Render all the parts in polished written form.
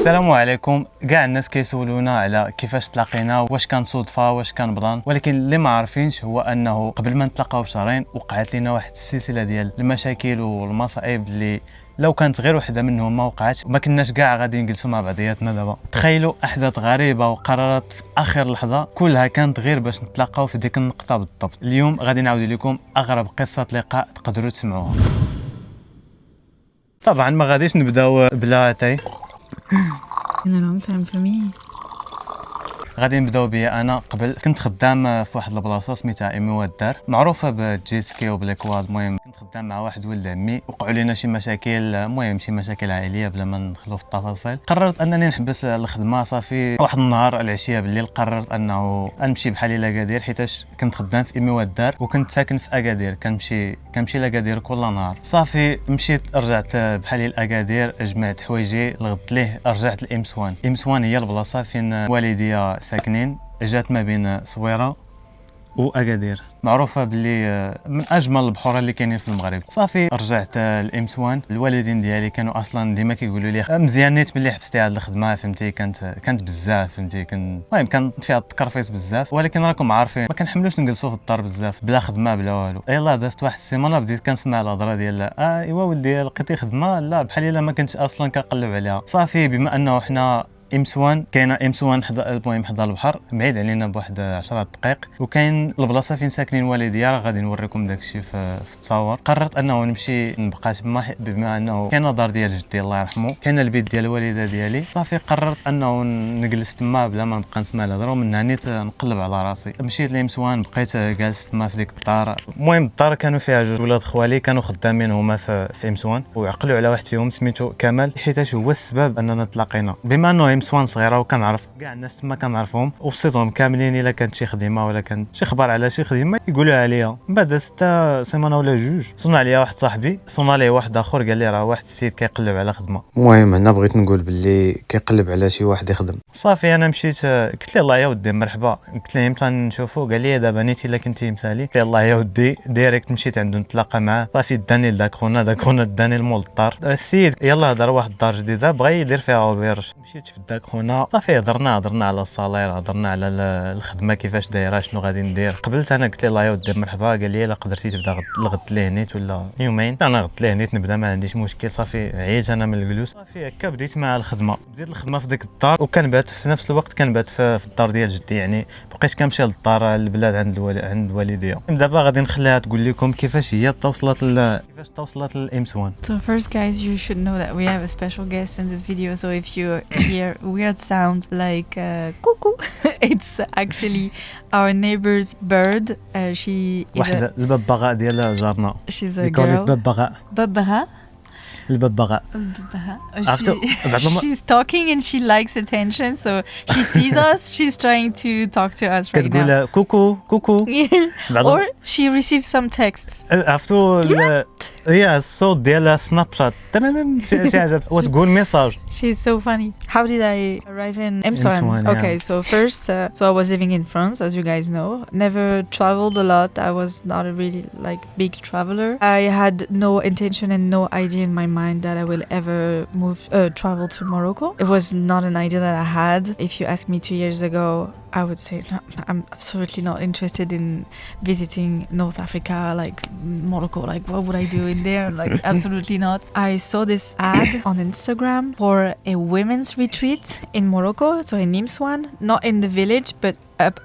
السلام عليكم. كاع الناس كيسولونا على كيفاش تلاقينا، واش كان صدفه واش كان بلان، ولكن اللي ما عارفينش هو انه قبل ما نتلاقاو بشهرين وقعت لنا واحد السلسله ديال المشاكل والمصائب اللي لو كانت غير وحده منهم ما وقعتش ما كناش كاع غادي نجلسوا مع بعضياتنا دابا. تخيلوا احداث غريبه وقرارات في اخر لحظه كلها كانت غير باش نتلاقاو في ديك النقطه بالضبط. اليوم غادي نعاود لكم اغرب قصه لقاء تقدروا تسمعوها. طبعا ما غاديش نبداو بلا تاي. In a long time for me. غادي نبداو بيا. انا قبل كنت خدام في واحد البلاصه سميتها ايمي والدار، معروفه بالجيت سكي وبليكواد. المهم كنت خدام مع واحد ولد عمي، وقعوا لنا شي مشاكل، المهم شي مشاكل عائليه بلا ما ندخلوا في التفاصيل. قررت انني نحبس الخدمه صافي. واحد النهار العشيه بالليل قررت انه نمشي بحالي لاكادير، حيتاش كنت خدام في ايمي والدار وكنت ساكن في اكادير. كنمشي لاكادير كل نهار. صافي مشيت رجعت بحالي لاكادير، جمعت حوايجي لغدت ليه، رجعت لامسوان. امسوان هي البلاصه فين والديا ساكنين، جات ما بين صويره واكادير، معروفه باللي من اجمل البحور اللي كاينين في المغرب. صافي رجعت لامسوان. الوالدين ديالي كانوا اصلا ديما كيقولوا لي مزيان نيت ملي حبستي هذه الخدمه، فهمتي، كانت بزاف، فهمتي، المهم كان فيها التكرفيس بزاف. ولكن راكم عارفين ما كنحملوش نجلسوا في الدار بزاف بلا خدمه بلا والو. يلاه دازت واحد السيمانه بديت كنسمع الهضره ديال ايوا ولدي لقيتي خدمه، لا بحال الا ما كنتش اصلا كنقلب عليها. صافي بما انه حنا امسوان كاينه امسوان المهم حدا البحر، بعيد علينا بواحد 10 دقائق، وكاين البلاصه فين ساكنين والديا، راه غادي نوريكم داكشي في التصاور. قررت انه نمشي نبقى تما بما انه كاينه دار ديال جدي الله يرحمه، كاين البيت ديال الوالده ديالي. صافي قررت انه نجلس تما بلا ما نبقى نسمع الهضره، ومن هنا نيت نقلب على راسي. مشيت لامسوان، بقيت جالس تما في ديك الدار. المهم الدار كانوا فيها جوج ولاد خوالي كانوا خدامين هما في امسوان، وعقلوا على واحد فيهم سميتو كمال، حيتاش هو السبب اننا تلاقينا. بما انه امسوان صغيره وكنعرف كاع الناس تما كنعرفهم، وصيتهم كاملين الا كانت شي خدمه ولا كان شي خبر على شي خدمه يقولوها عليا. من بعد حتى سيمانه ولا جوج صونا عليا واحد صاحبي، صونا ليه واحد اخر قال لي راه واحد السيد كيقلب على خدمه. المهم هنا بغيت نقول باللي كيقلب على شي واحد يخدم. صافي انا مشيت، قلت له الله يا ودي مرحبا، قلت له امتى نشوفو؟ قال لي دابا نيتي الا كنتي مسالي. قلت له الله يا ودي ديريكت مشيت عنده نتلاقى معاه. صافي داني لذاك خونا داني لمول الدار. السيد يلاه هضر واحد الدار جديده بغى يدير فيها اوبيرج. مشيت في داك خونا، صافي هضرنا على الصالير، هضرنا على الخدمه كيفاش دايره، شنو غادي ندير. قبلت انا قلت له الله يا ودي مرحبا، قال لي الا قدرتي تبدا غد ليه نيت ولا يومين. انا غد ليه نيت نبدا ما عنديش مشكل. صافي عييت انا من الجلوس. صافي هكا بديت مع الخدمه، بديت الخدمه في ديك الدار، وكنبات في نفس الوقت كنبات في الدار ديال جدي. يعني بقيت كنمشي للدار البلاد عند والديا. دابا غادي نخليها تقول لكم كيفاش هي توصلت للامسوان. So first guys, you should know that we have a special guest in this video, so if you hear weird sounds like cuckoo, it's actually our neighbor's bird. She is واحد الببغاء ديال جارنا، she's a يقولوا girl. ببغاء. Babaha. الببغاء. She's talking and she likes attention, so she sees us, she's trying to talk to us right now. كتقول كوكو. Or she receives some texts. عرفتوا هي الصوت ديال سناب شات شي حاجه وتقول ميساج. She's so funny. How did I arrive in Imswan? Imswan, yeah. Okay, so first, so I was living in France, as you guys know. Never traveled a lot. I was not a really big traveler. I had no intention and no idea in my mind that I will ever travel to Morocco. It was not an idea that I had. If you asked me 2 years ago, I would say no, I'm absolutely not interested in visiting North Africa, like Morocco. Like, what would I do in there? Like, absolutely not. I saw this ad on Instagram for a women's retreat in Morocco, so in Imswan, not in the village, but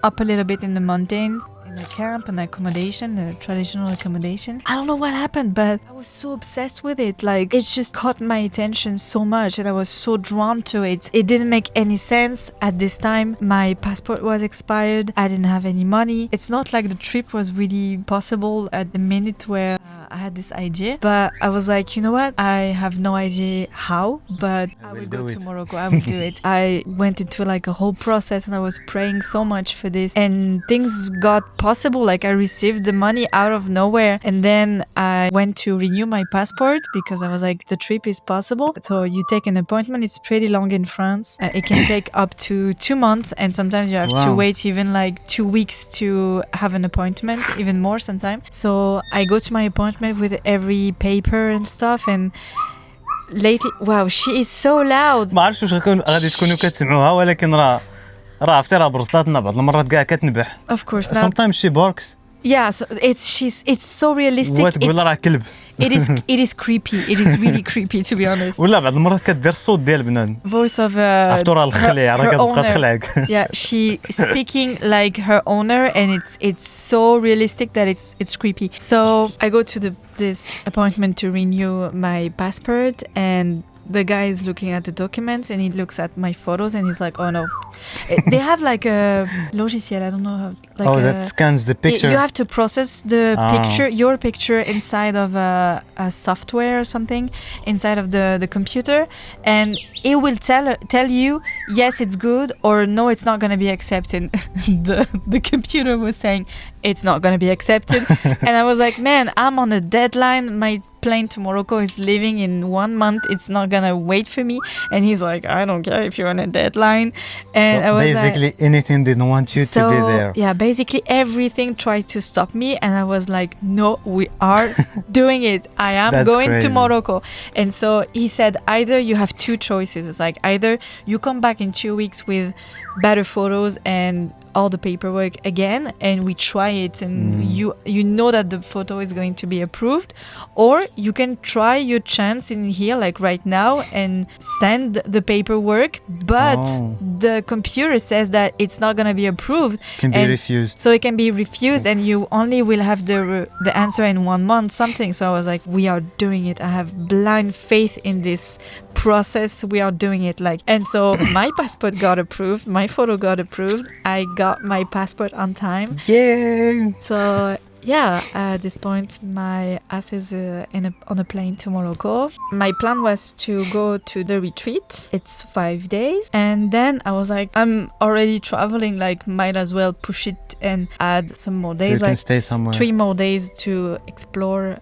up a little bit in the mountains. In a camp and accommodation, a traditional accommodation. I don't know what happened, but I was so obsessed with it. Like, it just caught my attention so much and I was so drawn to it. It didn't make any sense at this time. My passport was expired. I didn't have any money. It's not like the trip was really possible at the minute where I had this idea. But I was like, you know what? I have no idea how, but I will go to Morocco. I will do it. I went into like a whole process and I was praying so much for this. And things got possible. Like, I received the money out of nowhere, and then I went to renew my passport because I was like, the trip is possible. So you take an appointment. It's pretty long in France. It can take up to 2 months, and sometimes you have to wait even like 2 weeks to have an appointment, even more sometimes. So I go to my appointment with every paper and stuff, and lately, wow, she is so loud. ما عرفتش واش غادي تكونوا كتسمعوها ولكن راه عرفتي راه برزطات لنا بعض المرات كاع كتنبح. Of course not. sometimes she barks. Yeah, so it's so realistic. وتقول راه كلب. It is creepy. It is really creepy, to be honest. ولا بعض المرات كدير الصوت ديال بنادم. Voice of عرفتو راه الخليع راه her كتبقى owner. تخلعك. Yeah, she speaking like her owner, and it's so realistic that it's creepy. So I go to this appointment to renew my passport, and the guy is looking at the documents, and he looks at my photos, and he's like, "Oh no." They have like a logiciel. I don't know how. Like that scans the picture. You have to process the your picture inside of a software or something inside of the computer, and it will tell you yes, it's good, or no, it's not going to be accepted. the computer was saying it's not going to be accepted, and I was like, man, I'm on a deadline. My plane to Morocco is leaving in 1 month. It's not gonna wait for me. And he's like, I don't care if you're on a deadline. And I was basically like, anything didn't want you to be there. Yeah, basically everything tried to stop me, and I was like, no, we are doing it. I am going to Morocco. And so he said, either you have two choices. It's like either you come back in 2 weeks with better photos and all the paperwork again, and we try it, and you know that the photo is going to be approved, or you can try your chance in here like right now and send the paperwork, but the computer says that it's not going to be approved, can be refused, so it can be refused, and you only will have the answer in 1 month, something. So I was like, we are doing it. I have blind faith in this process. We are doing it, like. And so my passport got approved, my photo got approved, I got my passport on time. Yay! So yeah, at this point my ass is on a plane to Morocco. My plan was to go to the retreat. It's 5 days, and then I was like, I'm already traveling, like might as well push it and add some more days, so you like can stay somewhere. 3 more days to explore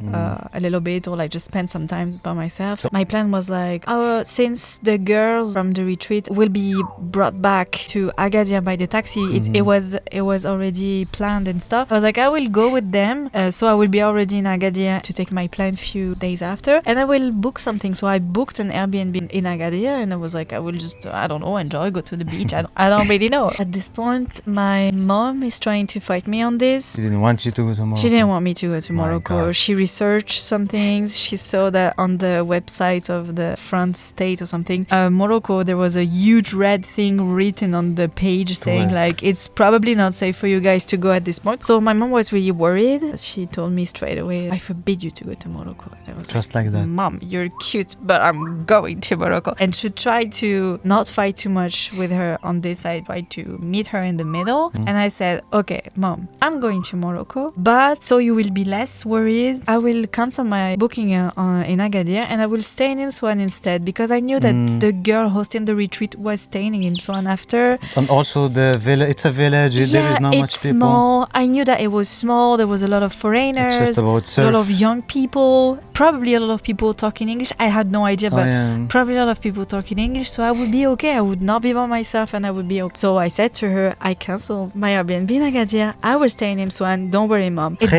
a little bit, or like just spend some time by myself. My plan was like, since the girls from the retreat will be brought back to Agadir by the taxi, it was already planned and stuff. I was like, I will go with them, so I will be already in Agadir to take my plane few days after, and I will book something. So I booked an Airbnb in Agadir, and I was like, I will just, I don't know, enjoy, go to the beach. I don't really know. At this point, my mom is trying to fight me on this. She didn't want you to go to Morocco. She didn't want me to go to Morocco. God. She researched some things. She saw that on the website of the France state or something, Morocco, there was a huge red thing written on the page saying like, it's probably not safe for you guys to go at this point. So my mom was really worried. She told me straight away, I forbid you to go to Morocco. And I was just like that. Mom, you're cute, but I'm going to Morocco. And she tried to not fight too much with her on this. I tried to meet her in the middle. And I said, okay, Mom, I'm going to Morocco, but so you will be less worried, I will cancel my booking in Agadir, and I will stay in Imswan instead, because I knew that the girl hosting the retreat was staying in Imswan after. And also it's a village. There is not much people. Small. I knew that it was small. There was a lot of foreigners, it's just about surf. A lot of young people, probably a lot of people talking English. I had no idea, but probably a lot of people talking English, so I would be okay. I would not be by myself, and I would be okay. So I said to her, I canceled my Airbnb in Agadir. I will stay in Imswan. Don't worry, Mom. It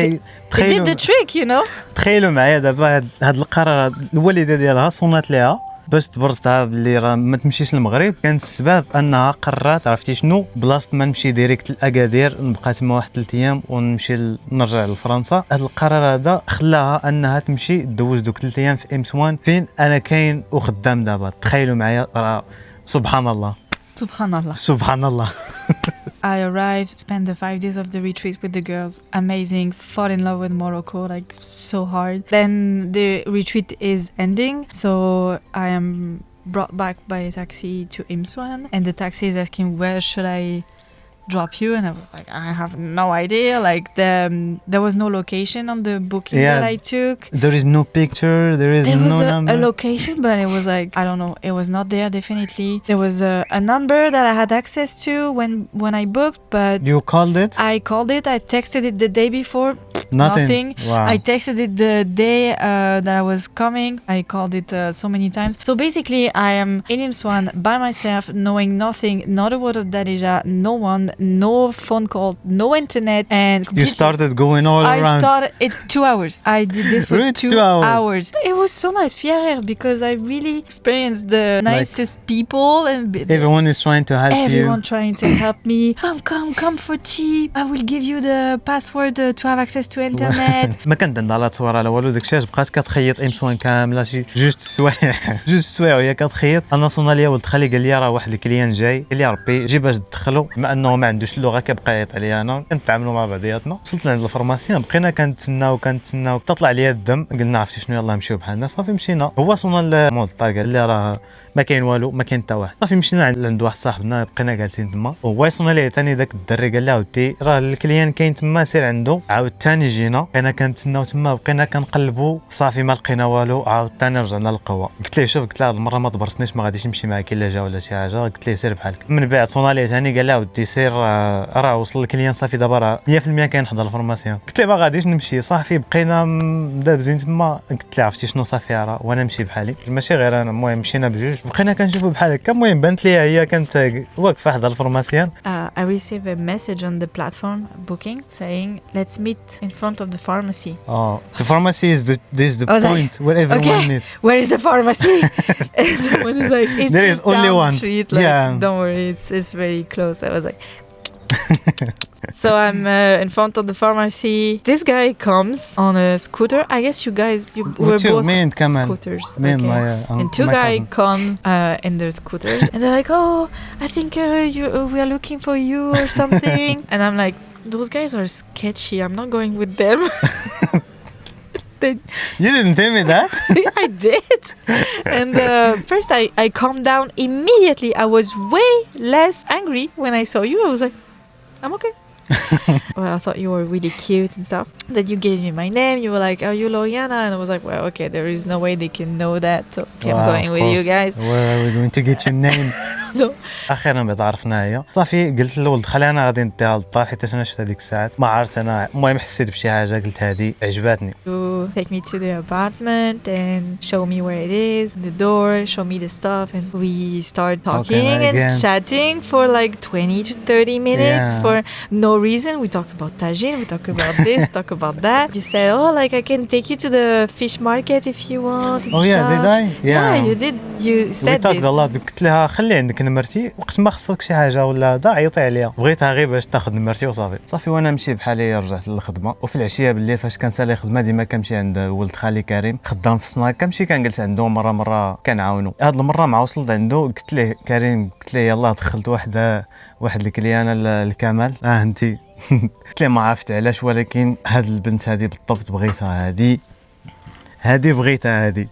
did the trick, you know. تخيلوا معايا دابا هاد القرار الوالده ديالها صونات ليها باش تبرزتها باللي راه ما تمشيش للمغرب. كان السبب انها قررت عرفتي شنو، بلاصه ما نمشي ديريكت لاكادير نبقى تما واحد 3 ايام ونمشي نرجع لفرنسا. هذا القرار هذا خلاها انها تمشي دوز دوك 3 ايام في امسوان فين انا كاين وخدام دابا. تخيلوا معايا راه سبحان الله سبحان الله. I arrived, spent the 5 days of the retreat with the girls. Amazing. Fall in love with Morocco, like so hard. Then the retreat is ending, so I am brought back by a taxi to Imswan, and the taxi is asking, where should I drop you? And I was like, I have no idea. Like there was no location on the booking that I took. There is no picture. There is no number. A location, but it was like, I don't know. It was not there. Definitely, there was a number that I had access to when I booked, but you called it. I called it. I texted it the day before. Nothing. Wow. I texted it the day that I was coming. I called it so many times. So basically, I am in Imswan by myself, knowing nothing, not a word of Darija, no one, no phone call, no internet, and You completely- started going all I around. started it 2 hours. I did this for Really? 2 2 hours? hours. It was so nice, fier, because I really experienced the nicest people and Everyone is trying to help everyone you. trying to help me. Come for cheap. I will give you the password to have access to internet. ما كانت عندها لا تصويره لا والو داكشي بقات كتخيط امسوان كامله شي جوج سوايع جوج سوايع وهي كتخيط. انا صونا ليا ولد خالي قال لي راه واحد الكليان جاي، قال لي ربي جي باش تدخلوا بما انه ما عندوش اللغه كيبقى يعيط عليا. انا كنتعاملوا مع بعضياتنا. وصلت لعند الفارماسيان بقينا كنتسناو تطلع ليا الدم. قلنا عرفتي شنو يلاه نمشيو بحالنا. صافي مشينا. هو صونا لمول الطار قال لي راه ما كاين والو ما كاين حتى واحد. صافي مشينا عند واحد صاحبنا بقينا جالسين تما. وهو يصونا ليه ثاني داك الدري قال لي عاودتي راه الكليان كاين تما سير عنده. عاود ثاني جينا بقينا كنتسناو تما بقينا كنقلبوا. صافي ما لقينا والو. عاود ثاني رجعنا للقهوه. قلت ليه شوف قلت له هاد المره ما تبرسنيش ما غاديش نمشي معاك الا جا ولا شي حاجه. قلت ليه سير بحالك. من بعد صونا ليه ثاني قال لي عاودتي سير راه وصل الكليان صافي دابا راه 100% كينحضر الفارماسيان. قلت ليه ما غاديش نمشي. صافي بقينا دابزين تما. قلت ليه عرفتي شنو صافي راه وانا نمشي بحالي ماشي غير انا. المهم مشينا بجوج بقينا كنشوفوا بحال هكا. المهم بانت ليا هي كانت واقفه حدا الفارماسيان. I received a message on the platform booking saying, let's meet in front of the pharmacy. The pharmacy is the I was like, point where everyone okay. meets. Where is the pharmacy? And someone is like, it's There is just only down one. the street. Like, Yeah. don't worry, it's very close. I was like, so I'm in front of the pharmacy. This guy comes on a scooter. I guess you guys, you were too, both me and Kamal. scooters. Me and okay. my And two my guys cousin. come in their scooters, and they're like, "Oh, I think we are looking for you or something." And I'm like, "Those guys are sketchy. I'm not going with them." You didn't tell me that. I did. And first, I calmed down immediately. I was way less angry when I saw you. I was like, I'm okay. Well, I thought you were really cute and stuff. Then you gave me my name. You were like, "Are you Loriana?" And I was like, "Well, okay, there is no way they can know that. So okay, I'm Wow, going of with you course. guys." Where are we going to get your name? No. اخيرا بعد عرفنا هي. صافي قلت لولد خالي انا غادي نديها للدار حيت انا شفت هذيك الساعات ما عرفت انا. المهم حسيت بشي حاجه قلت هذه عجباتني. You take me to the apartment and show me where it is, the door, show me the stuff, and we start talking and again. chatting for like 20 to 30 minutes Yeah. for no reason. We talk about tagine, we talk about this, talk about that. You said, "Oh, like I can take you to the fish market if you want." And Oh yeah, stuff. did I? Yeah, you did. You We said talked this. a lot. قلت لها خلي عندك نمرتي وقت ما خصك شي حاجه ولا هذا عيطي عليا. بغيتها غير باش تاخذ نمرتي وصافي. صافي وانا مشي بحالي رجعت للخدمه. وفي العشيه بالليل فاش كنسالي خدمه ديما كنمشي عند ولد خالي كريم خدام في الصناعه. كنمشي كنجلس عنده مره كنعاونو. هاد المره مع وصلت عنده قلت ليه كريم قلت ليه يلاه دخلت واحد الكليانه الكمال. انت قلت ليه ما عرفت علاش ولكن هاد البنت هذه بالضبط بغيتها. هذه بغيتها هذه.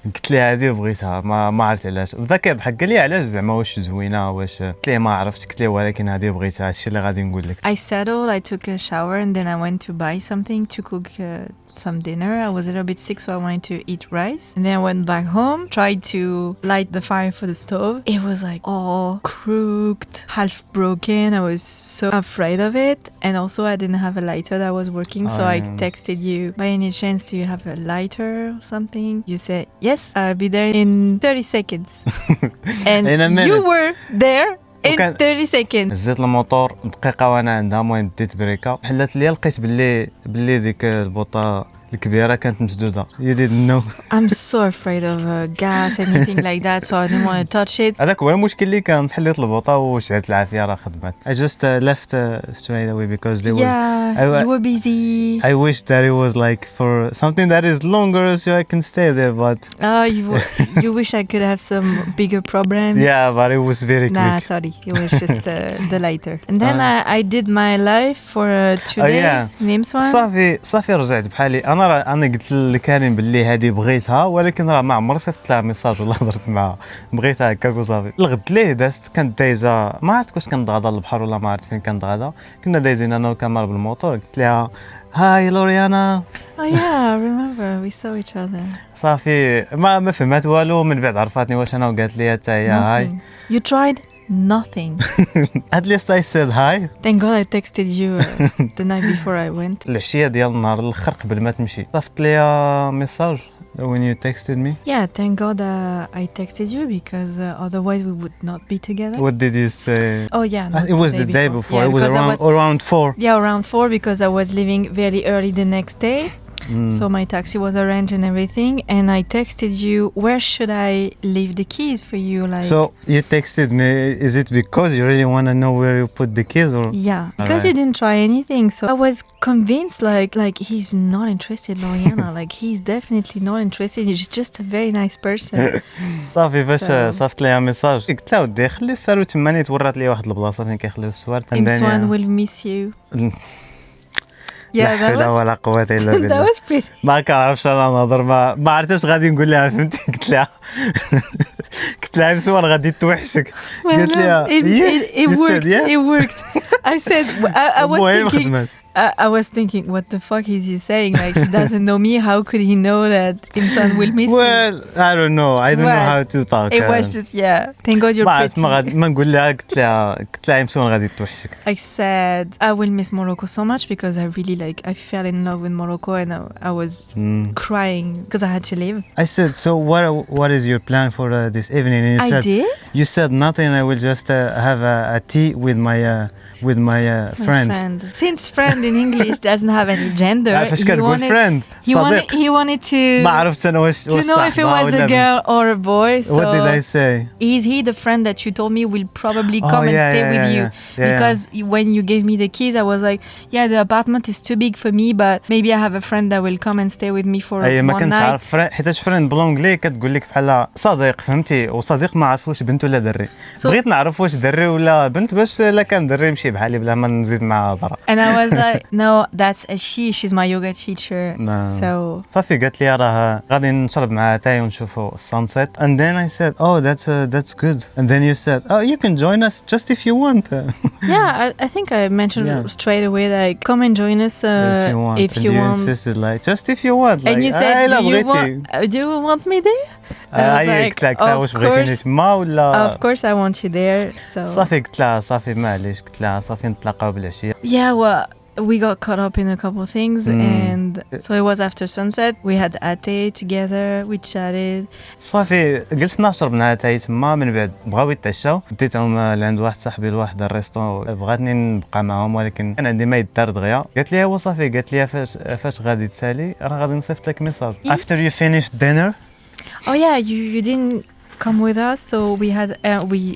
قلت ليه هذه بغيتها ما عرفت علاش. بدا كيضحك قال لي علاش زعما واش زوينه واش. قلت ليه ما عرفت. قلت ليه ولكن هذه بغيتها. هادشي اللي غادي نقول لك. I settled, I took a shower, and then I went to buy something to cook some dinner. I was a little bit sick, so I wanted to eat rice. And then I went back home, tried to light the fire for the stove. It was like all crooked, half broken. I was so afraid of it. And also I didn't have a lighter that was working, so I texted you, by any chance do you have a lighter or something? You said, yes, I'll be there in 30 seconds. And In a minute. you were there in وكان- 30 seconds. هزيت الموتور دقيقه وانا عندها. المهم ديت بريكا حلات ليا لقيت باللي ديك البوطه الكبيره كانت مسدوده. You didn't know. I'm so afraid of gas, anything like that, so I didn't want to touch it. هذاك هو المشكل اللي كان. حليت البوطه وشعلت العافيه راه خدمت. I just left straight away because they was. Yeah, I- you were busy. I wish that it was like for something that is longer so I can stay there, but You wish I could have some bigger problems. yeah, but it was very Nah, quick. sorry. It was just the lighter. And then I did my life for 2 Oh, days yeah. in Imswan. صافي رجعت بحالي. انا قلت لكريم باللي هذه بغيتها ولكن راه ما عمري صيفط لها ميساج ولا هضرت معها. بغيتها هكاك وصافي. الغد ليه دازت كانت دايزه ما عرفت واش كنت غادا للبحر ولا ما عرفت فين كنت غادا. كنا دايزين انا وكمال بالموطور. قلت لها هاي لوريانا. Oh yeah, I remember we saw each other. صافي ما فهمت والو. من بعد عرفاتني واش انا وقالت لي حتى هي هاي. Nothing. You tried nothing. At least I said hi. Thank God I texted you the night before I went. العشيه ديال النهار الاخر قبل ما تمشي صيفط ليا ميساج when you texted me? Yeah, thank God I texted you because otherwise we would not be together. What did you say? Oh yeah, not It was the day before. Yeah, It was because around 4. Yeah, around 4 because I was leaving very early the next day. Mm. So my taxi was arranged and everything, and I texted you, where should I leave the keys for you? Like, So you texted me. Is it because you really want to know where you put the keys, or? yeah, because Alright. you didn't try anything. So I was convinced, like he's not interested, Loriana. Like he's definitely not interested. He's just a very nice person. صافي فاش So- صيفط ليها ميساج قلت لها ودي خلي السارو تماني تورات لي واحد البلاصه فين كيخليو السوار Imswan will miss you. لا Yeah, that حول was ولا قوه الا that بالله was pretty. ما كنعرفش انا نهضر ما عرفتش غادي نقول لها فهمتي قلت لها قلت لها مسوار غادي توحشك Well, قالت لي it you said worked. yes. It worked. I said I was المهم thinking. خدمات I was thinking, what the fuck is he saying? Like, he doesn't know me. How could he know that Imsan will miss me? well I don't know Well, how to talk It was just, yeah. Thank God you're ما عرفت pretty. ما نقول لها قلت لها مسوار غادي توحشك I said, I will miss Morocco so much because I really I fell in love with Morocco and I was crying because I had to leave. I said so what is your plan for this evening and I did? you said nothing I will just have a tea with my My friend. Since friend in English doesn't have any gender, فاش كتقول friend صديق he wanted to ما عرفت انا واش to know if it was a girl or a boy. So What did I say? is he the friend that you told me will probably Oh, come and yeah, stay yeah, with yeah, you? yeah. Because when you gave me the keys, I was like, yeah, the apartment is too big for me, but maybe I have a friend that will come and stay with me for اي ما one كنتش night. عارف حيتاش فريند بلونجلي كتقول لك بحال صديق فهمتي وصديق ما عرف واش بنت ولا دري So- بغيت نعرف واش دري ولا بنت باش لا كان دري يمشي بحالي بلا ما نزيد معاه هضره And I was like, no, that's a she. She's my yoga teacher. No. So صافي قالت لي راه غادي نشرب معها تاي ونشوفوا السانسيت and then I said oh that's good and then you said oh you can join us just if you want yeah, I think I mentioned Yeah. straight away like, come and join us if you want if and you you want. insisted like just if you want And you like, said, لا بغيتي do you want me there? I was هي like, قلت لها قلت لها of واش بغيتيني course. تما ولا Of course, I want you there. So صافي قلت لها صافي معليش قلت لها صافي نتلاقاو بالعشيه yeah, well, we got caught up in a couple of things, and so it was after sunset. We had ate together. We chatted. صافي جلسنا شربنا تاي تما من بعد بغاو يتعشاو ديتهم لعند واحد صاحبي لواحد الريستو بغاتني نبقى معاهم ولكن كان عندي ما يدار دغيا قالت لي هو صافي قالت لي فاش غادي تسالي راه غادي نصيفط لك ميساج after you finished dinner Oh yeah, you didn't come with us, so we had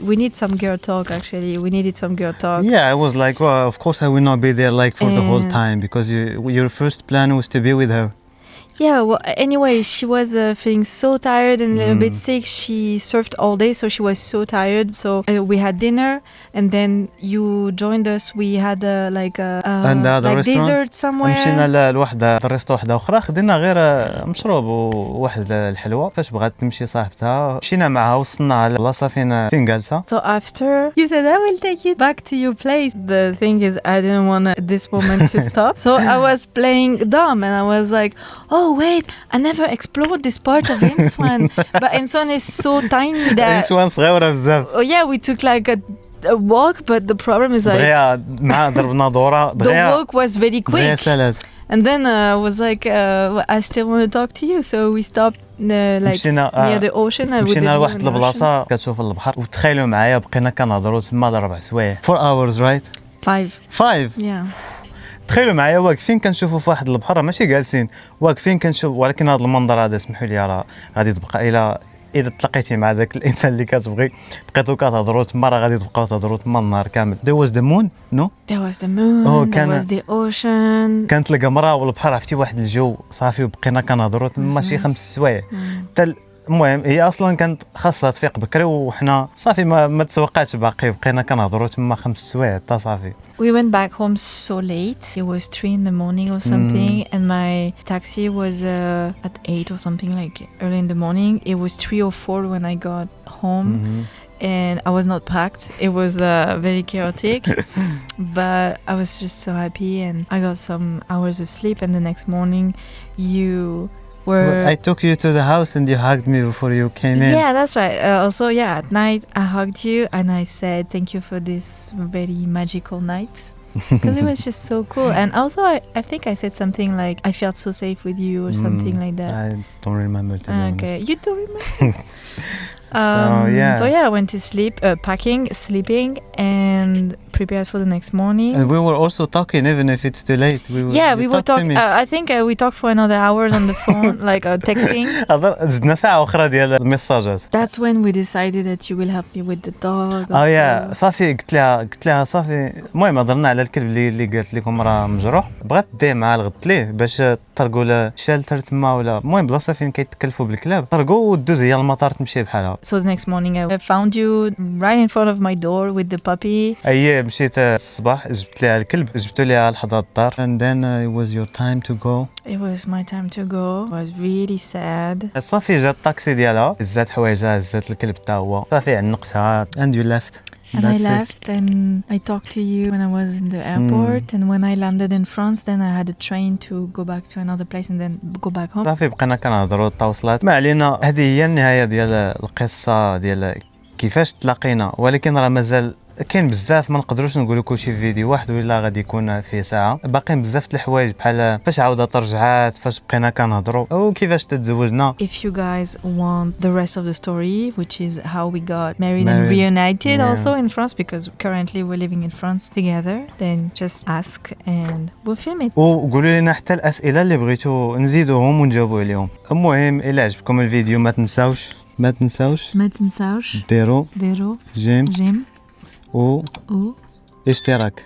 we need some girl talk. Actually, we needed some girl talk. yeah I was like well of course I will not be there like for the whole And- time because your first plan was to be with her Yeah, well, anyway, she was feeling so tired and a little bit sick. She surfed all day, so she was so tired. So we had dinner, and then you joined us. We had And the like restaurant? dessert somewhere. مشينا لواحد الريستو واحده اخرى خدينا غير مشروب وواحد الحلوه فاش بغات تمشي صاحبتها مشينا معها وصلنا لبلاصه فين جالسه So after you said I will take you back to your place. The thing is I didn't want this moment to stop. So I was playing dumb and I was like, oh wait, I never explored this part of Imswan. But Imswan is so tiny that نسوان صغيره بزاف oh yeah, we took like a walk, but the problem is like دغيا مع ضربنا دوره the دغيا walk was very دغيا quick. سالات And then I was like, I still want to talk to you. So we stopped like مشينا near the ocean and with the مشينا view لواحد in the ocean. البلاصه كتشوف البحر وتخيلوا معايا بقينا كنهضروا تما 4 سوايع 4 hours right 5. 5 Yeah. تخيلوا معايا واقفين كنشوفوا في واحد البحر ماشي جالسين واقفين كنشوف ولكن هذا المنظر هذا اسمحوا لي راه غادي تبقى الا تلاقيتي مع ذاك الانسان اللي كتبغي بقيتوا كتهضروا تما راه غادي تبقاو تهضروا تما النهار كامل there was the moon no There was the moon, Oh, there كان- was the ocean. كانت القمره والبحر عرفتي واحد الجو صافي وبقينا كنهضروا تما شي 5 سوايع المهم هي اصلا كانت خاصها تفيق بكري وحنا صافي ما تسوقاتش باقي بقينا كنهضروا تما 5 سوايع حتى صافي We went back home so late. It was 3 in the morning or something, and my taxi was at 8 or something, like early in the morning. It was 3 or 4 when I got home, and I was not packed. It was very chaotic, but I was just so happy, and I got some hours of sleep. And the next morning, you were. I took you to the house and you hugged me before you came in. Yeah, that's right. Also, yeah, at night I hugged you and I said thank you for this very magical night. because it was just so cool. And also, I think I said something like I felt so safe with you or something like that. I don't remember to be honest. Okay, you don't remember? yeah. So yeah, I went to sleep, packing, sleeping, and prepared for the next morning. And we were also talking even if it's too late. We were talking. I think we talked for another hours on the phone, like texting. زدنا ساعة أخرى ديال الميساجات. That's when we decided that you will help me with the dog. يا صافي قلت لها صافي. المهم هضرنا على الكلب اللي قالت لكم راه مجروح، بغات ديه معاه لغدت ليه باش طرقوا له شالتر تما ولا المهم بلاصه فين كيتكلفوا بالكلاب، طرقوا ودوز هي المطار تمشي بحالها. So the next morning I found you right in front of my door with the puppy. مشيت الصباح جبت لها الكلب، جبتو لها لحظة الدار. And then it was your time to go. It was my time to go. I was really sad. صافي جات الطاكسي ديالها، هزات حوايجها، هزات الكلب حتى هو، صافي عنقتها and you left. And I left and I talked to you when I was in the airport and when I landed in France then I had a train to go back to another place and then go back home. صافي بقينا كنهضروا التواصلات، ما علينا. هذه هي النهاية ديال القصة ديال كيفاش تلاقينا، ولكن راه مازال كاين بزاف ما نقدروش نقولوا كلشي في فيديو واحد ولا غادي يكون فيه ساعه. باقيين بزاف د الحوايج بحال فاش عاودت رجعات، فاش بقينا كنهضروا وكيفاش تتزوجنا. If you guys want the rest of the story, which is how we got married and reunited also in France because currently we're living in France together, then just ask and we'll film it. وقولوا لنا حتى الاسئله اللي بغيتوا نزيدوهم ونجاوبوا عليهم. المهم الا عجبكم الفيديو ما تنساوش ديروا ديروا جيم جيم و اشتراك.